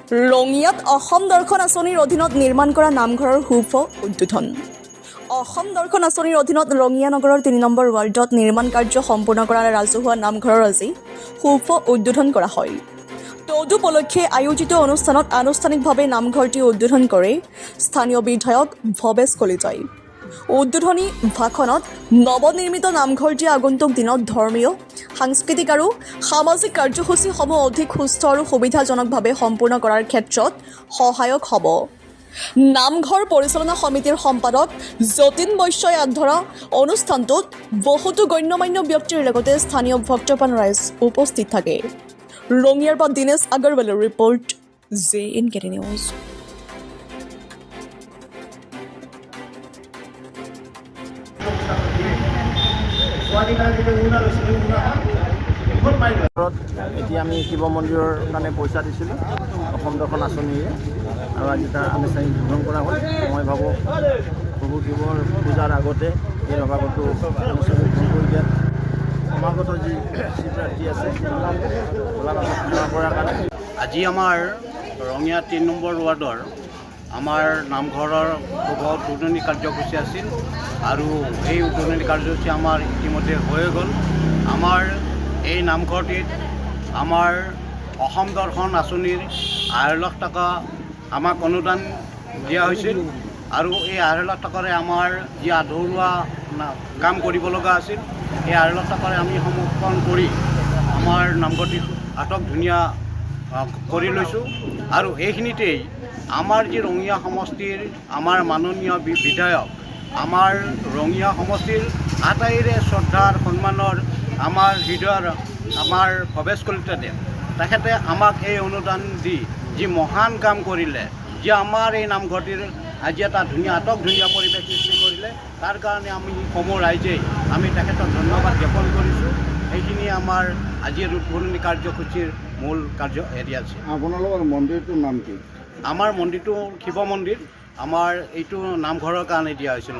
ৰঙিয়াত অসম দৰ্শন আঁচনিৰ অধীনত নিৰ্মাণ কৰা নামঘৰৰ শুভ উদ্বোধন। অসম দৰ্শন আঁচনিৰ অধীনত ৰঙিয়া নগৰৰ ৩ নম্বৰ ৱাৰ্ডত নিৰ্মাণ কাৰ্য সম্পূৰ্ণ কৰা ৰাজহুৱা নামঘৰৰ আজি শুভ উদ্বোধন কৰা হয়। তদুপলক্ষে আয়োজিত অনুষ্ঠানত আনুষ্ঠানিকভাৱে নামঘৰটি উদ্বোধন কৰে স্থানীয় বিধায়ক ভৱেশ কলিতাই। উদ্বোধনী ভাষণত নৱনিৰ্মিত নামঘৰটিয়ে আগন্তুক দিনত ধৰ্মীয়, সাংস্কৃতিক আৰু সামাজিক কাৰ্যসূচীসমূহ অধিক সুস্থ আৰু সুবিধাজনকভাৱে সম্পূৰ্ণ কৰাৰ ক্ষেত্ৰত সহায়ক হ'ব। নামঘৰ পৰিচালনা সমিতিৰ সম্পাদক যতীন বৈশ্যই আগধৰা অনুষ্ঠানটোত বহুতো গণ্যমান্য ব্যক্তিৰ লগতে স্থানীয় ভক্তপ্ৰাণ ৰাইজ উপস্থিত থাকে। ৰঙিয়াৰ পৰা দিনেশ আগৰৱালৰ ৰিপৰ্ট, JNKT নিউজ। এতিয়া আমি শিৱ মন্দিৰৰ কাৰণে পইচা দিছিলোঁ অসম দৰ্শন আঁচনিৰে, আৰু আজি তাৰ আনুষ্ঠানিক উদ্বোধন কৰা হ'ল। মই ভাবোঁ প্ৰভু শিৱৰ পূজাৰ আগতে এই সভাগতো আনুষ্ঠানিক উদ্বোধন কৰি দিয়াত সমাগত যি শিৱৰাত্ৰি আছে পূজা কৰাৰ কাৰণে আজি আমাৰ ৰঙিয়া ৩ নম্বৰ ৱাৰ্ডৰ আমাৰ নামঘৰৰ শুভ উদ্বোধনী কাৰ্যসূচী আছিল, আৰু এই উদ্বোধনী কাৰ্যসূচী আমাৰ ইতিমধ্যে হৈ গ'ল। আমাৰ এই নামঘৰটিত আমাৰ অসম দৰ্শন আঁচনিৰ 2.5 লাখ টকা আমাক অনুদান দিয়া হৈছিল, আৰু এই 2.5 লাখ টকাৰে আমাৰ যি আধৰুৱা কাম কৰিব লগা আছিল, এই 2.5 লাখ টকাৰে আমি সমৰ্পণ কৰি আমাৰ নামঘৰটি আটক ধুনীয়া কৰি লৈছোঁ। আৰু এইখিনিতেই আমাৰ যি ৰঙিয়া সমষ্টিৰ আমাৰ মাননীয় বিধায়ক, আমাৰ ৰঙিয়া সমষ্টিৰ আটাইৰে শ্ৰদ্ধাৰ সন্মানৰ আমাৰ হৃদয়ৰ আমাৰ ভৱেশ কলিতাদেৱ, তেখেতে আমাক এই অনুদান দি যি মহান কাম কৰিলে, যি আমাৰ এই নামঘৰটিৰ আজি এটা আটক ধুনীয়া পৰিৱেশ সৃষ্টি কৰিলে, তাৰ কাৰণে আমি সমূহ ৰাইজেই আমি তেখেতক ধন্যবাদ জ্ঞাপন কৰিছোঁ। এইখিনি আমাৰ আজিৰ উদ্বোধনী কাৰ্যসূচীৰ মূল কাৰ্য এৰি আছে। আপোনালোকৰ মন্দিৰটোৰ নাম কি? আমাৰ মন্দিৰটো শিৱ মন্দিৰ, আমাৰ এইটো নামঘৰৰ কাৰণে দিয়া হৈছিল।